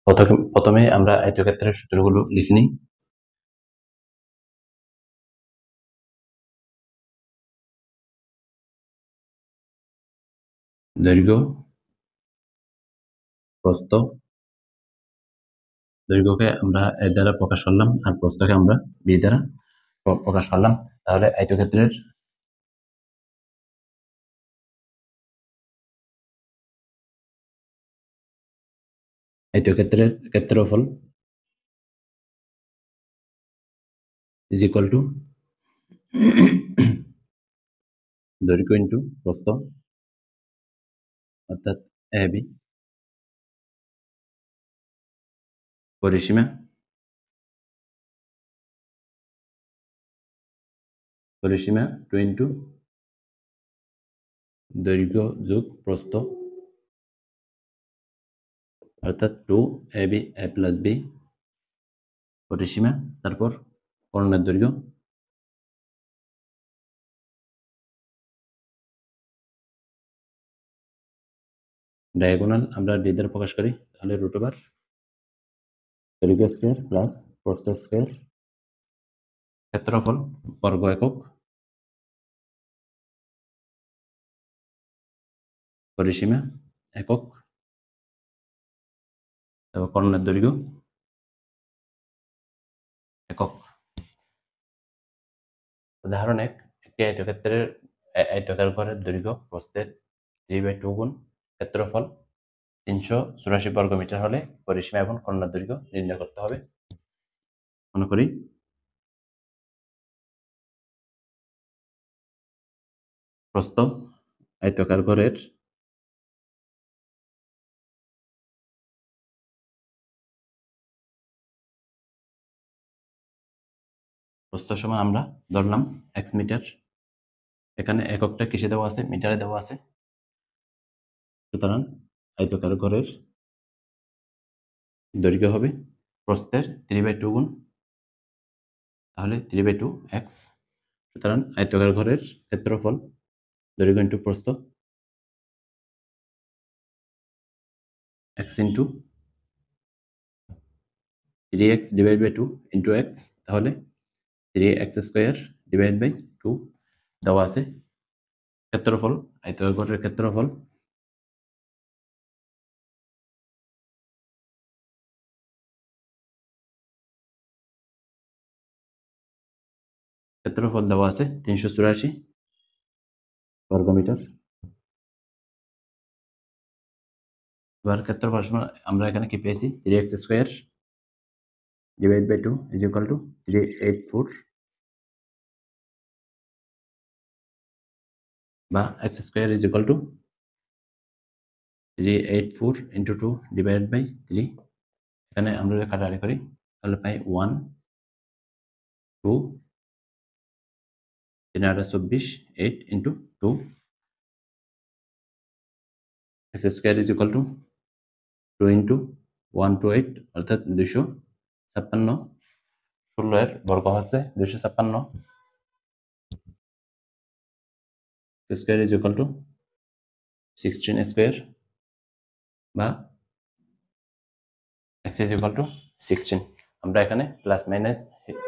প্রথমে আমরা আয়তক্ষেত্রের সূত্রগুলো লিখে নিই। দৈর্ঘ্য, প্রস্থ, দৈর্ঘ্যকে আমরা এ দ্বারা প্রকাশ করলাম আর প্রস্থকে আমরা বি দ্বারা প্রকাশ করলাম। তাহলে আয়তক্ষেত্রের ক্ষেত্রফল ইজ ইকুয়াল টু দৈর্ঘ্য ইন্টু প্রস্থ, অর্থাৎ এবি, পরিসীমা টু ইন্টু দৈর্ঘ্য যোগ প্রস্থ, অর্থাৎ 2ab a প্লাস বি, পরিসীমা, তারপর কর্ণের দৈর্ঘ্য, ডায়াগোনাল আমরা ডি দ্বারা প্রকাশ করি, তাহলে রুট ওভার দৈর্ঘ্য স্কয়ার প্লাস প্রস্থ স্কয়ার, ক্ষেত্রফল বর্গ একক, পরিসীমা একক, তারপর কর্ণের দৈর্ঘ্য একক। উদাহরণ 1, একটি আয়তক্ষেত্রের ঘরের দৈর্ঘ্য প্রস্থের 3/2 গুণ ক্ষেত্রফল 384 বর্গমিটার হলে পরিসীমা এবং কর্ণের দৈর্ঘ্য নির্ণয় করতে হবে। মনে করি প্রস্থ আয়তকার ঘরের প্রস্থ সমান আমরা ধরলাম x মিটার, এখানে এককটা কিসে দেওয়া আছে, মিটারে দেওয়া আছে। সুতরাং আয়তকার ঘরের দৈর্ঘ্য হবে প্রস্থের 3/2 গুণ, তাহলে 3/2 x। সুতরাং আয়তকার ঘরের ক্ষেত্রফল দৈর্ঘ্য ইন্টু প্রস্থ x into 3x divide by 2 into x, তাহলে 3x স্কয়ার ডিভাইড বাই 2 দেওয়া আছে। ক্ষেত্রফল আয়তকার ঘরের ক্ষেত্রফল দেওয়া আছে 384 বর্গমিটার। এবার ক্ষেত্রফল সমান আমরা এখানে কি পেয়েছি, 3x square divide by 2 is equal to 384, বা x square is equal to 384 into 2 divide by 3। এখানে আমরা কাটাকাটি করি, তাহলে পাই 1 2 3 8 24 8 into 2, x square is equal to 2 into 1 two 8 অর্থাৎ 256। 16 এর বর্গ হচ্ছে 256, square is equal to 16 square, বা x ইজ ইকুয়াল টু 16। আমরা এখানে প্লাস মাইনাস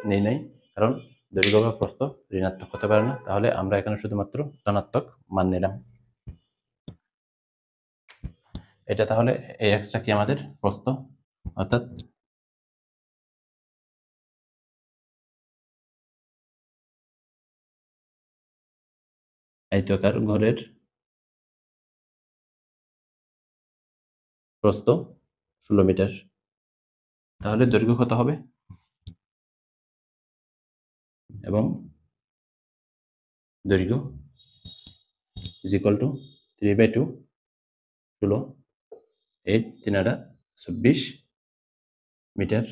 নেই নাই, কারণ দৈর্ঘ্য বা প্রস্থ ঋণাত্মক হতে পারে না, তাহলে আমরা এখানে শুধুমাত্র ধনাত্মক মান নিলাম। এটা তাহলে এই এক্সটা কি আমাদের প্রস্থ, অর্থাৎ আয়তাকার ঘরের প্রস্থ 16 মিটার, তাহলে দৈর্ঘ্য কত হবে, এবং দৈর্ঘ্য ইজ ইকুয়াল টু 3/2 16 8 3 8 24 মিটার।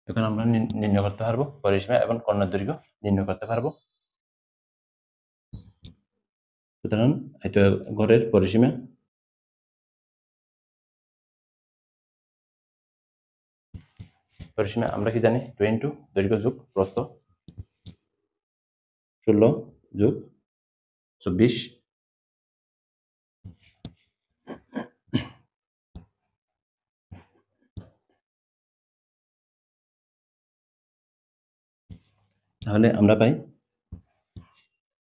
এখন আমরা নির্ণয় করতে পারবো পরিসীমা এবং কর্ণের দৈর্ঘ্য নির্ণয় করতে পারবো। সুতরাং আয়তঘরের পরিসীমা আমরা কি জানি, 2 ইন্টু দৈর্ঘ্য যোগ প্রস্থ 16 যোগ 24, তাহলে আমরা পাই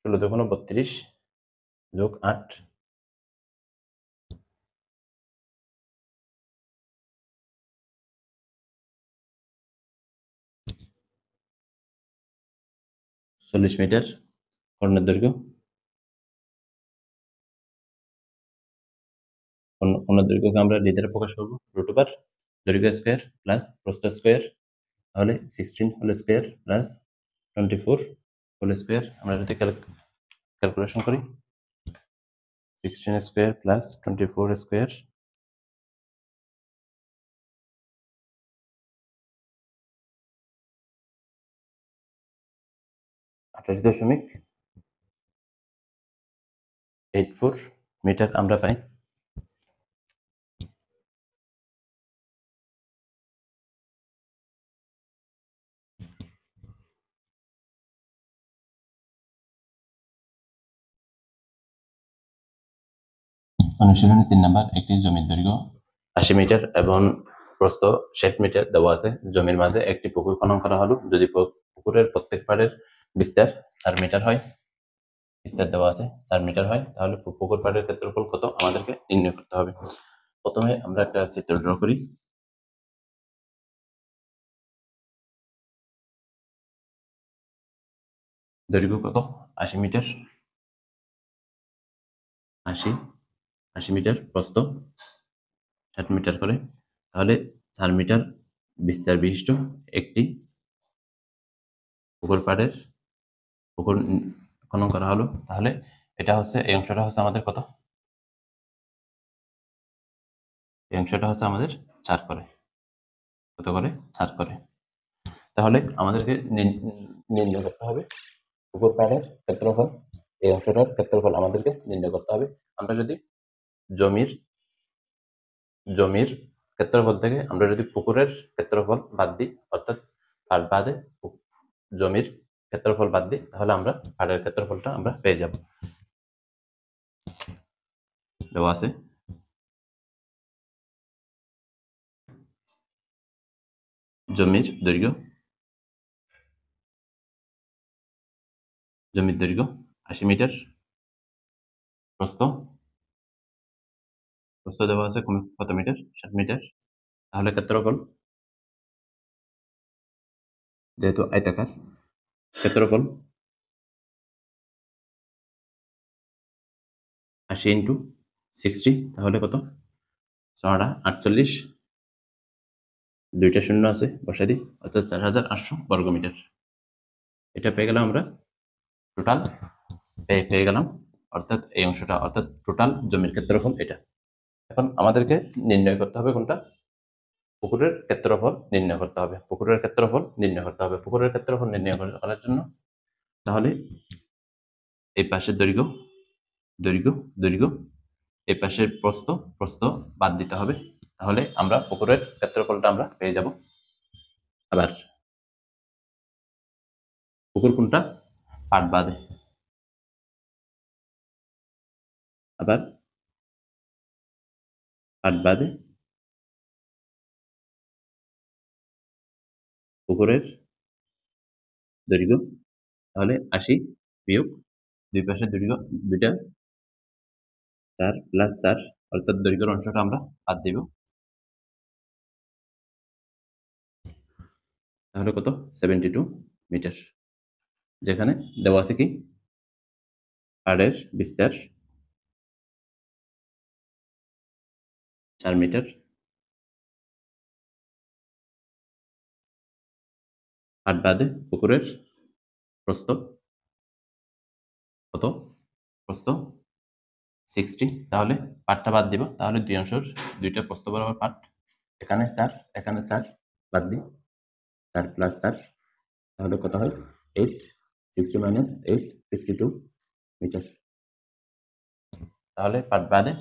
16 × 32 যোগ 8 40 মিটার কর্ণের দৈর্ঘ্য। কর্ণের দৈর্ঘ্যকে আমরা ডি দ্বারা প্রকাশ করব √ দৈর্ঘ্য স্কয়ার প্লাস প্রস্থ স্কয়ার, তাহলে 16 whole square plus 24 whole square. আমরা যদি ক্যালকুলেশন করি 16 স্কয়ার প্লাস 24 স্কয়ার 28.84 মিটার আমরা পাই। অনুশীলনী 3 নাম্বার, একটি জমির দৈর্ঘ্য 80 মিটার এবং প্রস্থ 60 মিটার দেওয়া আছে। জমির মাঝে একটি পুকুর খনন করা হলো। যদি পুকুরের প্রত্যেক পাড়ের বিস্তার 4 মিটার হয়, বিস্তার দেওয়া আছে 4 মিটার হয়, তাহলে পুকুর পাড়ের ক্ষেত্রফল কত আমাদেরকে নির্ণয় করতে হবে। প্রথমে আমরা একটা চিত্র ড্র করি। দৈর্ঘ্য কত 80 মিটার, 80 মিটার, প্রস্থ 60 মিটার করে, তাহলে 4 মিটার বিস্তার বিশিষ্ট একটি পুকুর খনন করা হলো। তাহলে এটা হচ্ছে, এই অংশটা হচ্ছে আমাদের কত, এই অংশটা হচ্ছে আমাদের 4 করে, কত করে 4 করে। তাহলে আমাদেরকে নির্ণয় করতে হবে পুকুর পাড়ের ক্ষেত্রফল। এই অংশটার ক্ষেত্রফল আমাদেরকে নির্ণয় করতে হবে। আমরা যদি জমির ক্ষেত্রফল থেকে আমরা যদি পুকুরের ক্ষেত্রফল বাদ দিই, অর্থাৎ পাড় বাদে জমির ক্ষেত্রফল বাদ দিই, তাহলে আমরা পাড়ের ক্ষেত্রফলটা আমরা পেয়ে যাব। দেওয়া আছে জমির দৈর্ঘ্য 80 মিটার, প্রস্থ দেওয়া আছে কত মিটার, 60 মিটার, তাহলে ক্ষেত্রফল, যেহেতু আয়তাকার, ক্ষেত্রফল 80 × 60, তাহলে কত 648, দুইটা শূন্য আছে বসাই দিই, অর্থাৎ 4800 বর্গমিটার। এটা পেয়ে গেলাম আমরা, টোটাল পেয়ে গেলাম, অর্থাৎ এই অংশটা, অর্থাৎ টোটাল জমির ক্ষেত্রফল এটা। এখন আমাদেরকে নির্ণয় করতে হবে কোনটা, পুকুরের ক্ষেত্রফল নির্ণয় করতে হবে। পুকুরের ক্ষেত্রফল নির্ণয় করার জন্য তাহলে এই পাশের দৈর্ঘ্য, এই পাশের প্রস্থ বাদ দিতে হবে, তাহলে আমরা পুকুরের ক্ষেত্রফলটা আমরা পেয়ে যাব। আবার পুকুর কোনটা, পাট বাদে, আবার পাট বাদে পুকুরের দৈর্ঘ্য, তাহলে 80 বিয়োগ দুই পাশের দৈর্ঘ্য, দুইটা 4 + 4, অর্থাৎ দৈর্ঘ্যের অংশটা আমরা বাদ দিব, তাহলে কত 72 মিটার। যেখানে দেওয়া আছে কি, পাড়ের বিস্তার 4 মিটার, পাট বাদে পুকুরের প্রস্থ কত, প্রস্থ 60, তাহলে পাটটা বাদ দিব, তাহলে দুই অংশের দুইটা প্রস্থ বরাবর পাট, এখানে 4 এখানে 4 বাদ দিই, 4 + 4, তাহলে কত হয় 8, 60 - 8, 52 মিটার। তাহলে পাট বাদে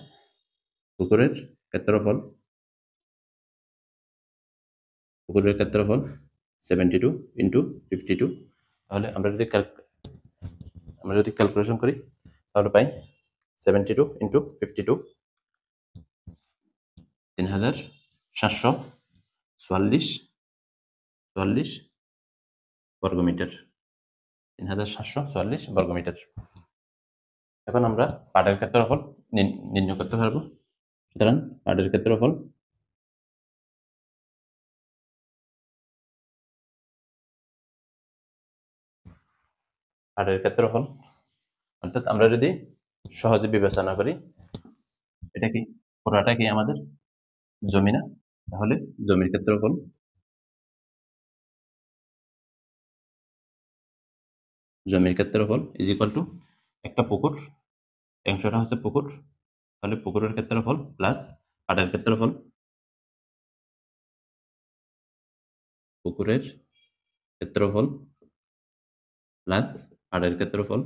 পুকুরের ক্ষেত্রফল 72 × 52, তাহলে আমরা যদি ক্যালকুলেশন করি, তাহলে পাই 72 × 52 3744 বর্গমিটার। 3744 বর্গমিটার। এখন আমরা পাড়ের ক্ষেত্রফল নির্ণয় করতে পারবো। সুতরাং পাড়ের ক্ষেত্রফল অর্থাৎ আমরা যদি সহজে বিবেচনা করি, এটা কি পুরাটা কি আমাদের জমি না? তাহলে জমির ক্ষেত্রফল ইজ ইকুয়াল টু একটা পুকুর, অংশটা হচ্ছে পুকুর, তাহলে পুকুরের ক্ষেত্রফল প্লাস পাড়ের ক্ষেত্রফল, পুকুরের ক্ষেত্রফল প্লাস পাড়ের ক্ষেত্রফল,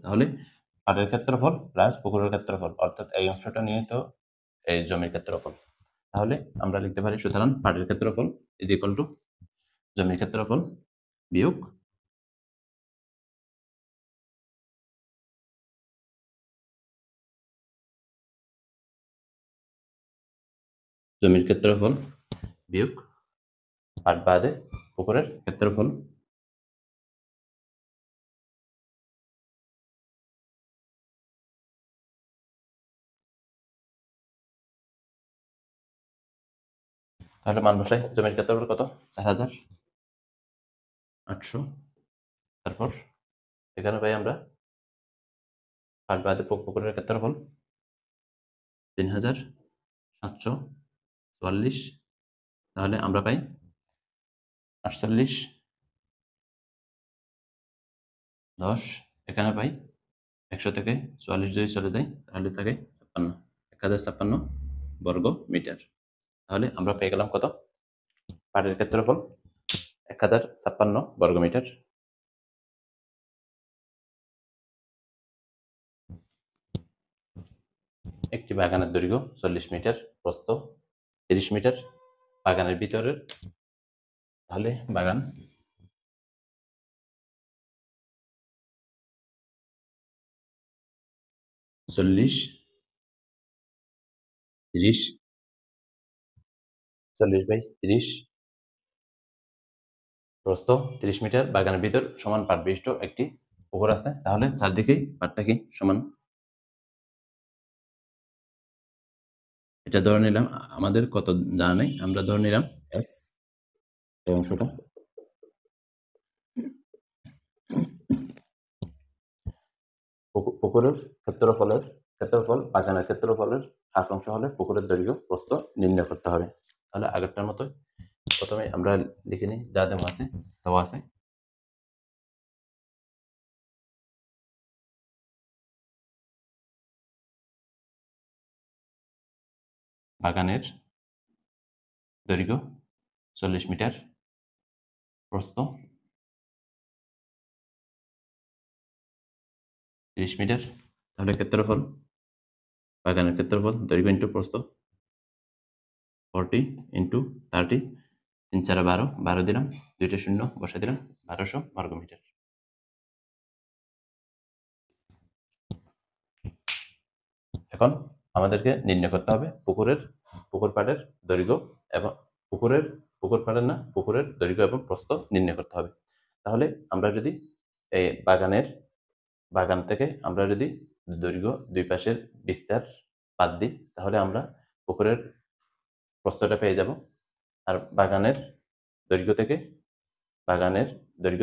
তাহলে পাড়ের ক্ষেত্রফল প্লাস পুকুরের ক্ষেত্রফল, অর্থাৎ এই অংশটা নিয়ে তো এই জমির ক্ষেত্রফল। তাহলে আমরা লিখতে পারি সুতরাং পাড়ের ক্ষেত্রফল ইজ ইকুয়াল টু জমির ক্ষেত্রফল বিয়োগ জমির ক্ষেত্রফল বিয়োগ পাট বাদে পুকুরের ক্ষেত্রফল। তাহলে মান বসাই, জমির ক্ষেত্রফল কত? 4800। তারপর এখানে পাই আমরা পাট বাদে পুকুরের ক্ষেত্রফল 3744। তাহলে আমরা পাই 48 10, এখানে পাই 100 থেকে 44 যদি চলে যায় তাহলে থাকে 56, 1056 বর্গ মিটার। তাহলে আমরা পেয়ে গেলাম কত? পাড়ের ক্ষেত্রফল 1056 বর্গ মিটার। একটি বাগানের দৈর্ঘ্য 40 মিটার, প্রস্থ 30 মিটার। বাগানের ভিতরের, তাহলে বাগান 40 30 40/30, প্রস্থ 30 মিটার, বাগানের ভিতর সমান পাট বিশিষ্ট একটি পুকুর আছে। তাহলে চারদিকেই পাটটা কি সমান, এটা ধরে নিলাম। আমাদের কত জানা নেই, আমরা ধরে নিলাম x, এই অংশটা পুকুরের ক্ষেত্রফল বাগানের ক্ষেত্রফলের হাফ অংশ হলে পুকুরের দৈর্ঘ্য প্রস্থ নির্ণয় করতে হবে। তাহলে আগেরটার মতো প্রথমে আমরা লিখে নিই যা দেওয়া আছে। বাগানের দৈর্ঘ্য 40 মিটার, প্রস্থ 30 মিটার। তাহলে ক্ষেত্রফল, বাগানের ক্ষেত্রফল দৈর্ঘ্য ইন্টু প্রস্থ 40 ইন্টু 30, 3 4 12, 12 দিলাম, 2টা শূন্য বসে দিলাম, 1200 বর্গ মিটার। এখন আমাদেরকে নির্ণয় করতে হবে পুকুর পাড়ের দৈর্ঘ্য এবং পুকুরের দৈর্ঘ্য এবং প্রস্থ নির্ণয় করতে হবে। তাহলে আমরা যদি এই বাগান থেকে আমরা যদি দৈর্ঘ্য দুই পাশের বিস্তার বাদ দিই, তাহলে আমরা পুকুরের প্রস্থটা পেয়ে যাব। আর বাগানের দৈর্ঘ্য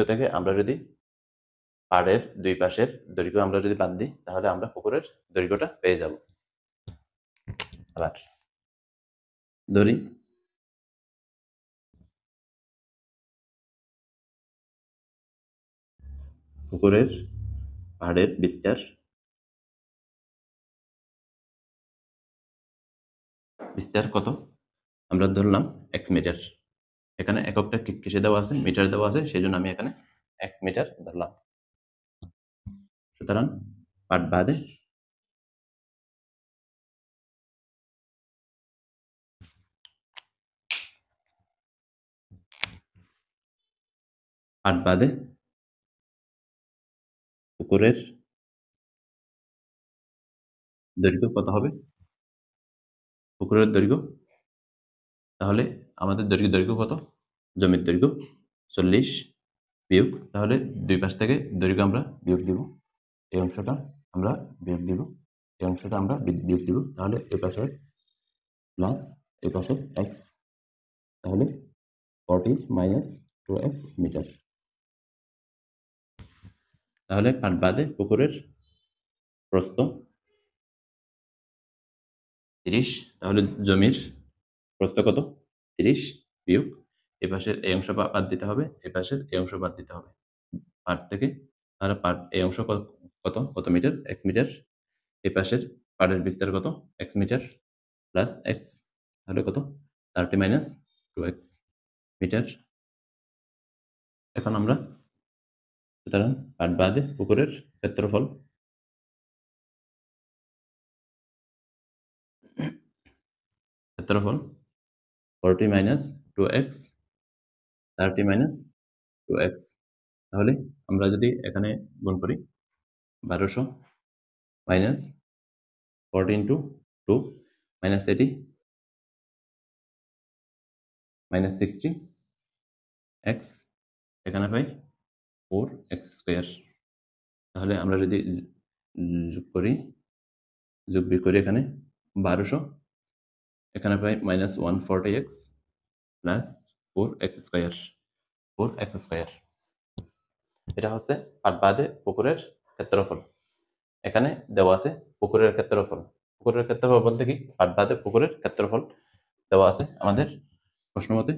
থেকে আমরা যদি পাড়ের দুই পাশের দৈর্ঘ্য আমরা যদি বাদ দিই, তাহলে আমরা পুকুরের দৈর্ঘ্যটা পেয়ে যাব। আবার ধরি পুকুরের পাড়ের বিস্তার কত? আমরা ধরলাম x মিটার। এখানে এককটা কিসে দেওয়া আছে? মিটার দেওয়া আছে, সেই জন্য আমি এখানে x মিটার ধরলাম। সুতরাং পাট বাদে পুকুরের দৈর্ঘ্য কত হবে? পুকুরের দৈর্ঘ্য তাহলে আমাদের দৈর্ঘ্য কত? জমির দৈর্ঘ্য 40 বিয়োগ, তাহলে দুই পাশ থেকে দৈর্ঘ্য আমরা বিয়োগ দিব। এই অংশটা আমরা বিয়োগ দিব, এই অংশটা আমরা বিয়োগ দিব। তাহলে এই পাশে প্লাস এই পাশে এক্স, তাহলে 40 মাইনাস 2x মিটার। তাহলে পাট বাদে পুকুরের প্রস্থ 30, তাহলে জমির প্রস্থ কত? 30 বিয়োগ এই পাশের এই অংশ বাদ দিতে হবে, এই পাশের এই অংশ বাদ দিতে হবে পাট থেকে। তাহলে পাট এই অংশ কত কত মিটার? x metre. এই পাশের পাড়ের বিস্তার কত? x মিটার প্লাস x, তাহলে কত? 30 মাইনাস 2x মিটার। এখন আমরা সুতরাং পাট বাদে পুকুরের ক্ষেত্রফল ক্ষেত্রফল 40 মাইনাস 2x, 30 মাইনাস 2x। তাহলে আমরা যদি এখানে গুণ করি 1200 minus 40 into 2 minus 80 minus 60 x, এখানে পাই 4x স্কোয়ার। তাহলে আমরা যদি যোগ করি, যোগ বিয়োগ করি এখানে 1200, এখানে পাই minus 140x plus 4x square, 4x square. এটা হচ্ছে পাট বাদে পুকুরের ক্ষেত্রফল। এখানে দেওয়া আছে পুকুরের ক্ষেত্রফল। পুকুরের ক্ষেত্রফল বলতে কি? পাট বাদে পুকুরের ক্ষেত্রফল দেওয়া আছে আমাদের প্রশ্ন মতে।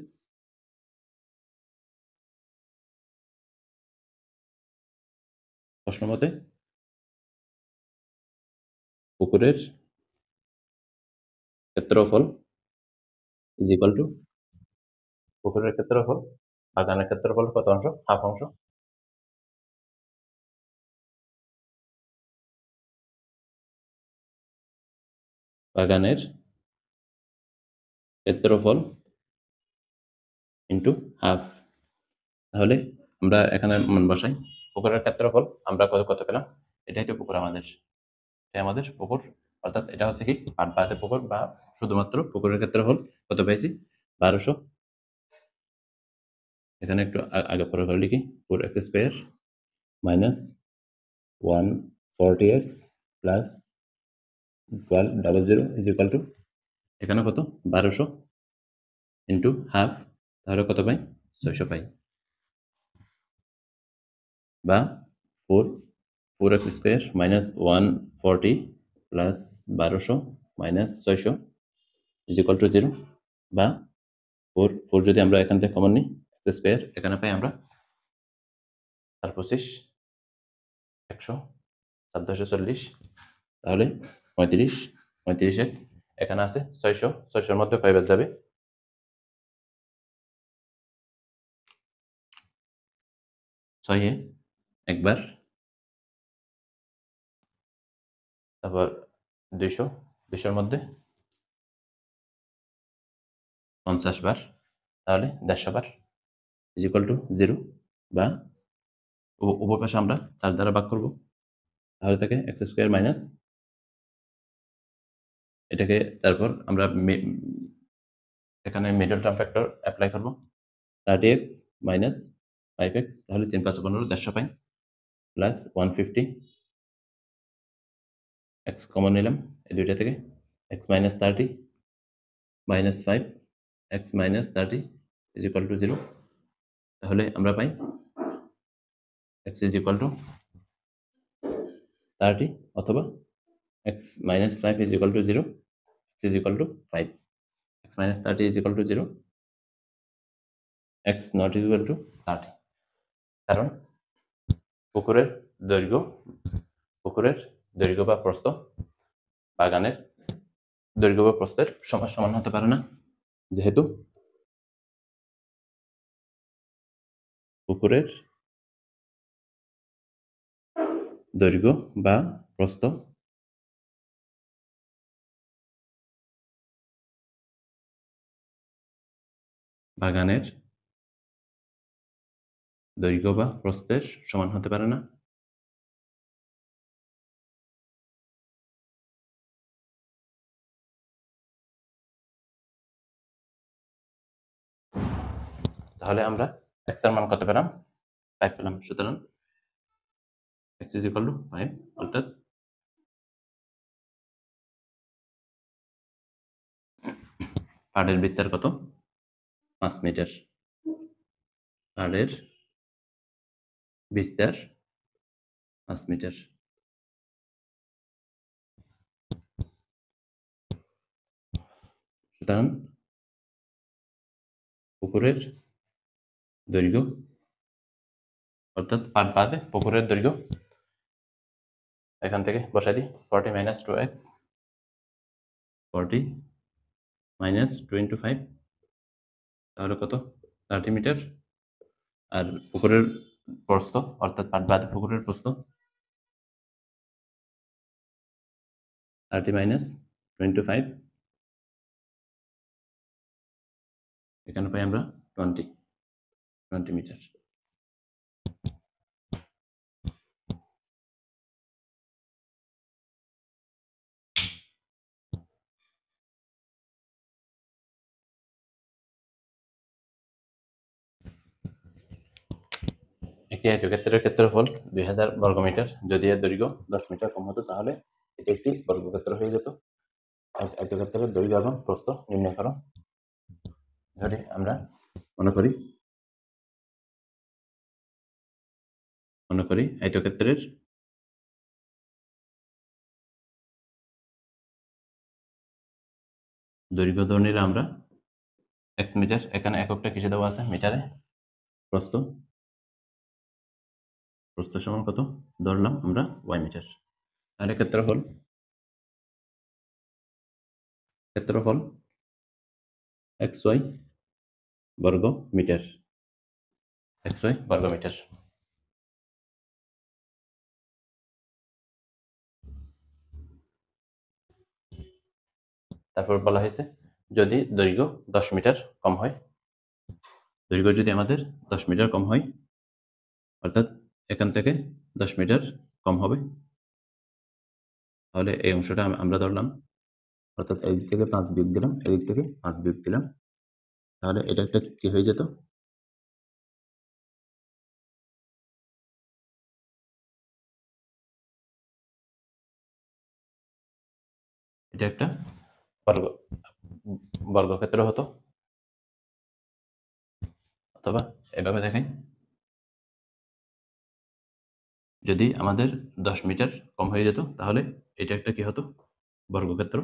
প্রশ্ন মতে পুকুরের ক্ষেত্রফল ইজ ইকুয়াল টু পুকুরের ক্ষেত্রফল বাগানের ক্ষেত্রফল কত অংশ? হাফ অংশ। বাগানের ক্ষেত্রফল ইন্টু হাফ। তাহলে আমরা এখানে মান বসাই। পুকুরের ক্ষেত্রফল আমরা কত কত পেলাম? এটাই তো পুকুর আমাদের, এটাই আমাদের পুকুর। অর্থাৎ এটা হচ্ছে কি পাট বাদে পুকুর বা শুধুমাত্র পুকুরের ক্ষেত্রফল কত পেয়েছি? 1200। এখানে একটু আগে পরে করে লিখি, 4x square minus 140x plus 1200 is equal two এখানে কত? 1200 ইন্টু হাফ, তাহলে কত পাই? 600 পাই। বা 4x square minus 140 plus 1200 minus 600 is equal to 0। বা 4 যদি আমরা এখান থেকে কমন নিই, x স্কোয়ার এখানে পাই আমরা 4 25 100 1440, তাহলে 35x এখানে আছে 600, 600-র মধ্যে কয়বার যাবে? 6 একবার, তারপর 200, 200-র মধ্যে 50 বার, তাহলে 150 বার ইজ ইকুয়াল টু 0। বা উভয় পাশে আমরা 4 দ্বারা ভাগ করব, তাহলে থাকে x স্কোয়ার মাইনাস এটাকে, তারপর আমরা এখানে মিডল টার্ম ফ্যাক্টর অ্যাপ্লাই করব 30x মাইনাস 5x, তাহলে 3 5 15 150 পাই প্লাস 150 x কমন নিলাম এই দুইটা থেকে, x minus 30 minus 5 x minus 30 is equal to 0। তাহলে আমরা পাই x ইজ ইকুয়াল টু 30 অথবা x minus 5 is equal to 0, x is equal two 5, x minus 30 is equal to 0, x not is equal two 30। কারণ পুকুরের দৈর্ঘ্য পুকুরের দৈর্ঘ্য বা প্রস্থ বাগানের দৈর্ঘ্য বা প্রস্থের সমান সমান হতে পারে না, যেহেতু পুকুরের দৈর্ঘ্য বা প্রস্থ বাগানের দৈর্ঘ্য বা প্রস্থের সমান হতে পারে না। তাহলে আমরা x এর মান কত পেলাম? 5 পেলাম। সুতরাং x = 5, অর্থাৎ পাড়ের বিস্তার কত? 5 মিটার। পাড়ের বিস্তার 5 মিটার। সুতরাং পুকুরের দৈর্ঘ্য, অর্থাৎ পাড় বাদে পুকুরের দৈর্ঘ্য, এখান থেকে বসাই দিই 40 - 2x, 40 - 2 × 5, তাহলে কত? 30 মিটার। আর পুকুরের প্রস্থ, অর্থাৎ পাড় বাদে পুকুরের প্রস্থ 30 - 2 × 5, এখানে পাই আমরা 20 মিটার। একটি আয়তক্ষেত্রের ক্ষেত্রফল 2000 বর্গমিটার। যদি এর দৈর্ঘ্য 10 মিটার কম হতো তাহলে এটি একটি বর্গক্ষেত্র হয়ে যেত। আয়তক্ষেত্রের দৈর্ঘ্য এবং প্রস্থ নির্ণয় করো। ধরি আমরা মনে করি আয়তক্ষেত্রের দৈর্ঘ্য ধরে নিলাম আমরা x মিটার। এখানে এককটা কিসে দেওয়া আছে? মিটারে। প্রস্থ সমান কত ধরলাম আমরা? y metre. তাহলে ক্ষেত্রফল xy বর্গ মিটার। xy বর্গ মিটার। তারপর বলা হয়েছে যদি দৈর্ঘ্য 10 মিটার কম হয়, দৈর্ঘ্য যদি আমাদের 10 মিটার কম হয়, অর্থাৎ এখান থেকে 10 মিটার কম হবে, তাহলে এই অংশটা আমরা ধরলাম, অর্থাৎ এদিক থেকে 5 বিয়োগ দিলাম, এদিক থেকে 5 বিয়োগ দিলাম, তাহলে এটা একটা কি হয়ে যেত? এটা একটা বর্গক্ষেত্র হতো। অথবা এভাবে দেখাই, যদি আমাদের 10 মিটার কম হয়ে যেত তাহলে এটা একটা কি হতো? বর্গক্ষেত্র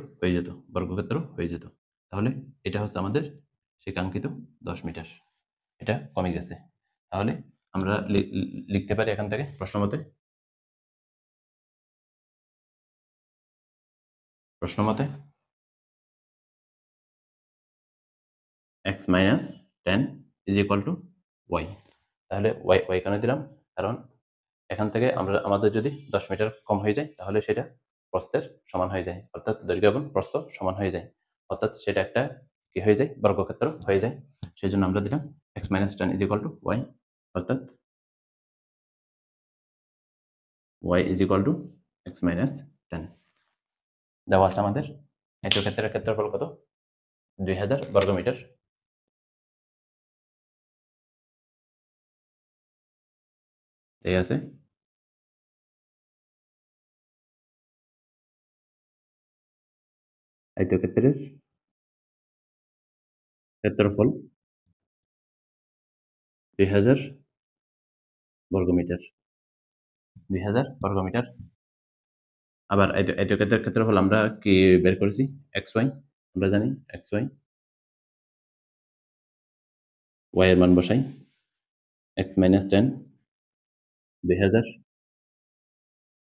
হয়ে যেত। তাহলে এটা হচ্ছে আমাদের সেই কাঙ্ক্ষিত 10 মিটার। এটা কমে গেছে। তাহলে আমরা লিখতে পারি এখান থেকে প্রশ্ন মতে x - 10 = y। তাহলে y কেন দিলাম? কারণ এখান থেকে আমাদের যদি 10 মিটার কম হয়ে যায় তাহলে সেটা প্রস্থের সমান হয়ে যায়, অর্থাৎ দৈর্ঘ্য এবং প্রস্থ সমান হয়ে যায়, অর্থাৎ সেটা একটা কি হয়ে যায়? বর্গক্ষেত্র হয়ে যায়। সেই জন্য আমরা দিলাম x - 10 = y, অর্থাৎ y = x - 10। দেওয়া আছে আমাদের আয়তক্ষেত্রের ক্ষেত্রফল কত? 2000 বর্গমিটার। এই আছে আয়তক্ষেত্রের ক্ষেত্রফল 2000 বর্গমিটার। 2000 বর্গমিটার। আবার আয়তক্ষেত্রের ক্ষেত্রফল আমরা কি বের করেছি? xy। আমরা জানি xy, y এর মান বসাই, x - 10 2000।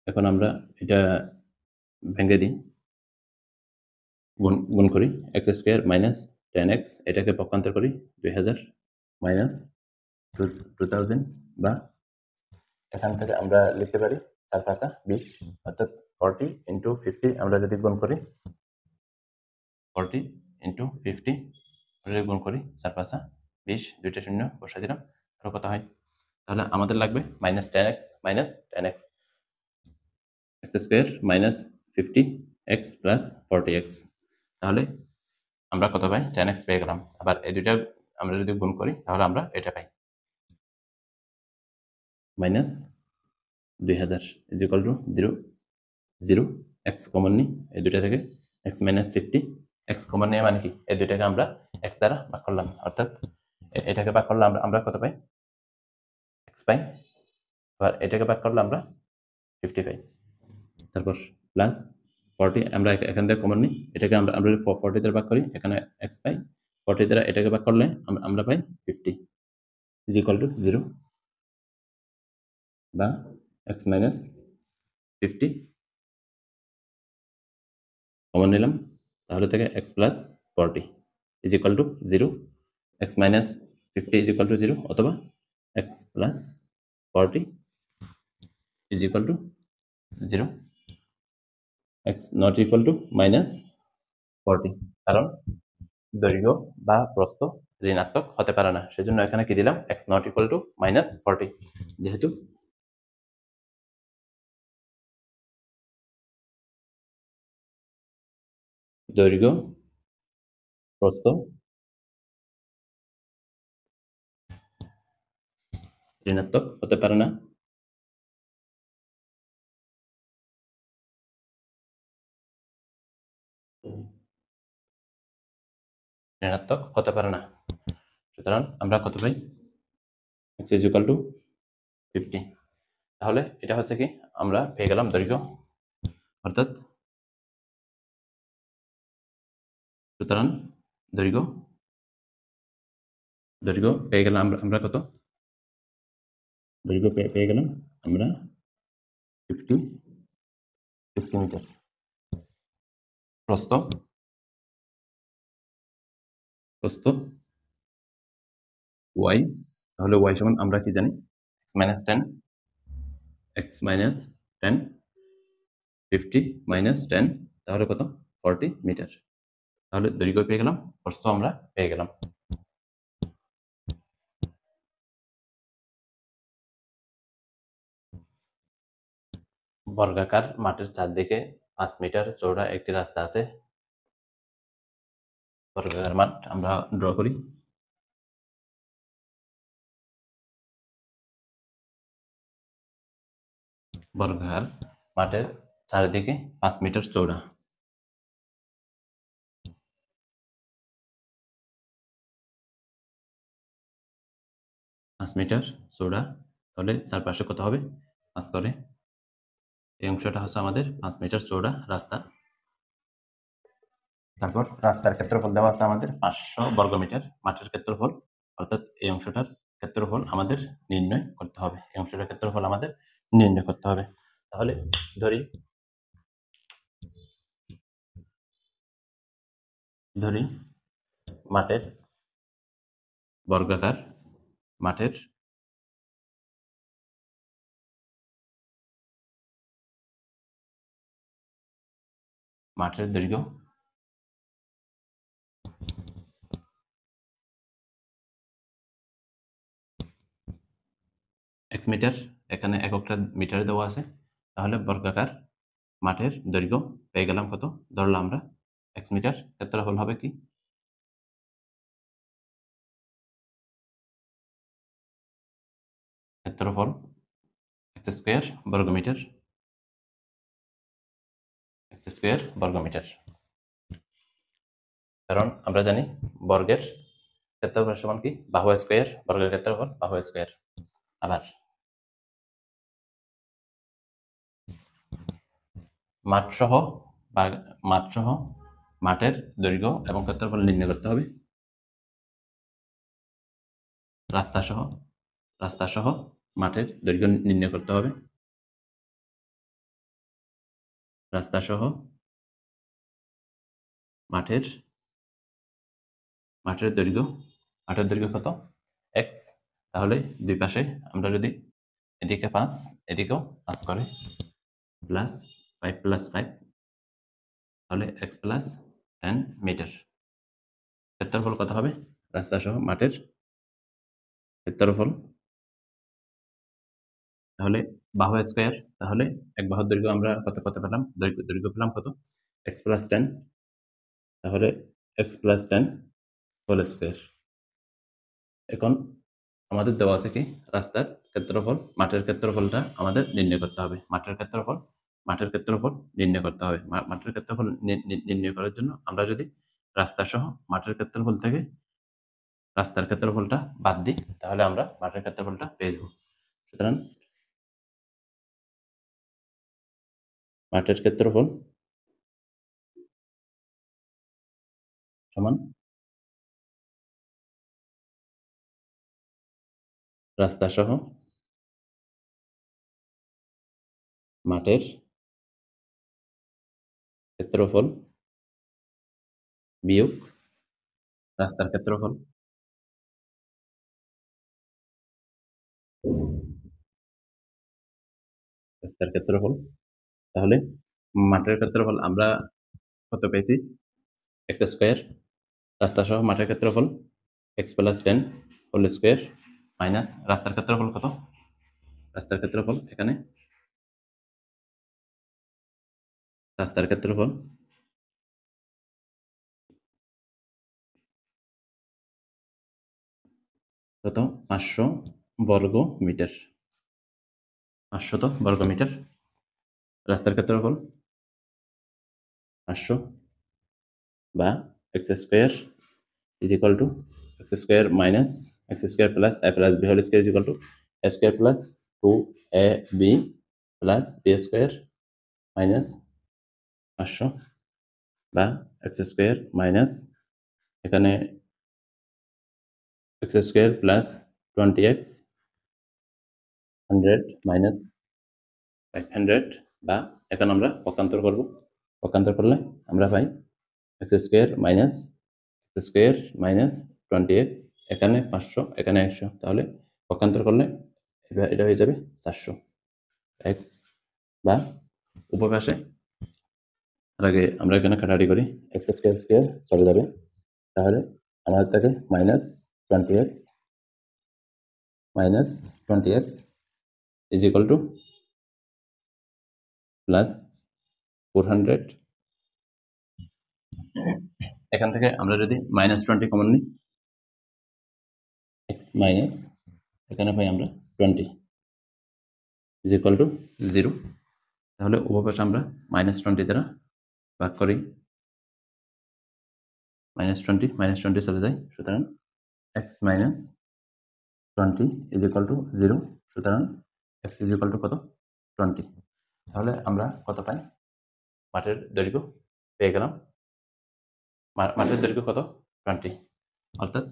এখন আমরা এটা ভেঙে দিই, গুণ করি, x² - 10x, এটাকে পক্ষান্তর করি 2000 - 2000, বা এখান থেকে আমরা লিখতে পারি 4 × 5 = 20, অর্থাৎ 40 × 50 আমরা যদি গুণ করি, 40 × 50 যদি গুণ করি, 4 × 5 = 20, দুইটা শূন্য বসাই দিলাম, আর কত হয়? তাহলে আমাদের লাগবে -10x - 10x, x² - 50x + 40x। তাহলে আমরা কত পাই? 10x পেয়ে গেলাম। আবার এই দুইটা আমরা যদি গুণ করি তাহলে আমরা এটা পাই minus 2000 is equal to 0 0 x common নিই এই দুইটা থেকে এক্স মাইনাস 50 এক্স কমন নিয়ে মানে কি এই দুইটাকে আমরা এক্স দ্বারা ভাগ করলাম অর্থাৎ এটাকে ভাগ করলে আমরা কত পাই এক্স পাই আবার এটাকে ভাগ করলে আমরা 50 পাই তারপর প্লাস 40 আমরা এখান থেকে কমন নিই এটাকে আমরা 40 দ্বারা ভাগ করি এখানে এক্স পাই 40 দ্বারা এটাকে ভাগ করলে আমরা পাই 50 ইজ ইকুয়াল টু 0 বা এক্স মাইনাস 50 কমন নিলাম তাহলে থেকে x plus 40 is equal to 0 x minus 50 is equal to 0 অথবা x plus 40 is equal to 0 x not equal to minus 40 কারণ দৈর্ঘ্য বা প্রস্থ ঋণাত্মক হতে পারে না সেজন্য এখানে কি দিলাম x not equal to minus 40 যেহেতু দৈর্ঘ্য প্রস্থ ঋণাত্মক হতে পারে না ঋণাত্মক হতে পারে না সুতরাং আমরা কত পাই x ইজ ইকুয়াল টু 50 তাহলে এটা হচ্ছে কি আমরা পেয়ে গেলাম দৈর্ঘ্য অর্থাৎ সুতরাং দৈর্ঘ্য পেয়ে গেলাম আমরা কত দৈর্ঘ্য পেয়ে গেলাম আমরা 50 মিটার প্রস্থ y তাহলে y সমান আমরা কি জানি x minus 10 50 minus 10 তাহলে কত 40 মিটার তাহলে দৈর্ঘ্য পেয়ে গেলাম প্রস্থ আমরা পেয়ে গেলাম বর্গাকার মাঠের চারদিকে 5 মিটার চওড়া একটি রাস্তা আছে বর্গাকার মাঠ আমরা ড্র করি বর্গাকার মাঠের চারিদিকে 5 মিটার চওড়া 5 মিটার চওড়া তাহলে চারপাশে কত হবে 5 করে এই অংশটা হচ্ছে আমাদের 5 মিটার চওড়া রাস্তা তারপর রাস্তার ক্ষেত্রফল দেওয়া আছে আমাদের 500 বর্গমিটার মাঠের ক্ষেত্রফল অর্থাৎ এই অংশটার ক্ষেত্রফল আমাদের নির্ণয় করতে হবে এই অংশটার ক্ষেত্রফল আমাদের নির্ণয় করতে হবে তাহলে ধরি মাঠের বর্গাকার মাঠের দৈর্ঘ্য x মিটার এখানে এককটা মিটারে দেওয়া আছে তাহলে বর্গাকার মাঠের দৈর্ঘ্য পেয়ে গেলাম কত ধরলাম আমরা x মিটার ক্ষেত্রফল হবে কি ক্ষেত্রফল x স্কয়ার বর্গমিটার কারণ আমরা জানি বর্গের ক্ষেত্রফল সমান কি বাহু স্কয়ার বর্গের ক্ষেত্রফল বাহু স্কয়ার আবার মাঠ সহ মাঠের দৈর্ঘ্য এবং ক্ষেত্রফল নির্ণয় করতে হবে রাস্তা সহ মাঠের দৈর্ঘ্য নির্ণয় করতে হবে রাস্তা সহ মাঠের দৈর্ঘ্য কত x তাহলে দুই পাশে আমরা যদি এদিকে 5 এদিকেও 5 করে প্লাস 5 প্লাস 5 তাহলে x প্লাস 10 মিটার ক্ষেত্রফল কত হবে রাস্তা সহ মাঠের ক্ষেত্রফল তাহলে বাহু স্কয়ার তাহলে এক বাহুর দৈর্ঘ্য আমরা কত পেলাম দৈর্ঘ্য পেলাম কত x প্লাস 10 তাহলে x প্লাস 10 হোল স্কয়ার এখন আমাদের দেওয়া আছে কি রাস্তার ক্ষেত্রফল, মাঠের ক্ষেত্রফলটা আমাদের নির্ণয় করতে হবে। মাঠের ক্ষেত্রফল নির্ণয় করতে হবে। মাঠের ক্ষেত্রফল নির্ণয় করার জন্য আমরা যদি রাস্তা সহ মাঠের ক্ষেত্রফল থেকে রাস্তার ক্ষেত্রফলটা বাদ দিই, তাহলে আমরা মাঠের ক্ষেত্রফলটা পেয়ে যাব। সুতরাং মাঠের ক্ষেত্রফল সমান রাস্তা সহ মাঠের ক্ষেত্রফল বিয়োগ রাস্তার ক্ষেত্রফল। রাস্তার ক্ষেত্রফল, তাহলে মাঠের ক্ষেত্রফল আমরা কত পেয়েছি? এক্স স্কোয়ার, রাস্তা সহ মাঠের ক্ষেত্রফল x plus 10 whole square minus রাস্তার ক্ষেত্রফল কত? রাস্তার ক্ষেত্রফল এখানে রাস্তার ক্ষেত্রফল কত? 500 বর্গ মিটার। 500 বর্গ মিটার রাস্তার ক্ষেত্রফল 500 বা x square is equal to x square minus x square plus a plus b whole square is equal to a square plus 2ab plus b square minus 500 বা x square minus এখানে x square plus 20x 100 minus 500 বা এখন আমরা পক্ষান্তর করব। পক্ষান্তর করলে আমরা পাই x square minus x square minus 20x, এখানে 500 এখানে 100, তাহলে পক্ষান্তর করলে এটা হয়ে যাবে 400 x বা উভয় পাশে আগে আমরা এখানে কাটাকাটি করি, x স্কয়ার স্কয়ার চলে যাবে, তাহলে আমাদের থাকে -20x is equal to plus 400। এখান থেকে আমরা যদি -20 কমন নিই, x মাইনাস এখানে পাই আমরা 20 is equal to 0, তাহলে উভয় পাশে আমরা -20 দ্বারা ভাগ করি, -20 চলে যায়, সুতরাং x minus 20 is equal to 0, সুতরাং x is equal to কত? 20। তাহলে আমরা কত পাই? মাঠের দৈর্ঘ্য পেয়ে গেলাম। মাঠের দৈর্ঘ্য কত? 20, অর্থাৎ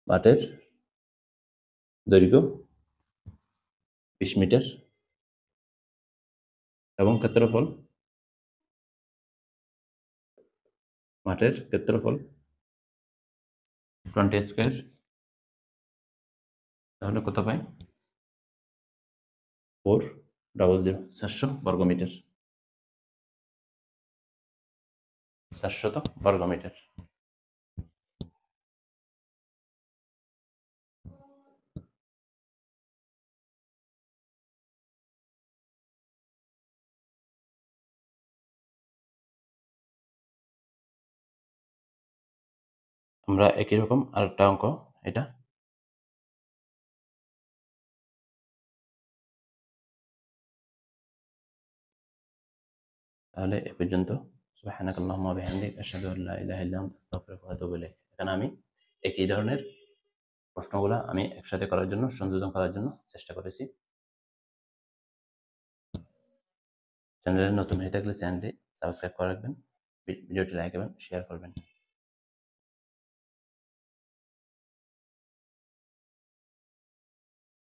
মাঠের দৈর্ঘ্য 20 মিটার এবং ক্ষেত্রফল মাঠের ক্ষেত্রফল 20 স্কয়ার, তাহলে কত পাই? 400 400 বর্গ মিটার, 400 বর্গ মিটার। আমরা একই রকম আরেকটা অঙ্ক এটা তাহলে এ পর্যন্ত। সুবহানাকাল্লাহুম্মা ওয়া বিহামদিক আশহাদু আল্লা ইলাহা ইল্লা আনতা আস্তাগফিরুকা ওয়া আতুবু ইলাইক। এখানে আমি একই ধরনের প্রশ্নগুলো আমি একসাথে করার জন্য, সংযোজন করার জন্য চেষ্টা করেছি। চ্যানেলে নতুন হয়ে থাকলে চ্যানেলটি সাবস্ক্রাইব করে রাখবেন, ভিডিওটি লাইক এবং শেয়ার করবেন।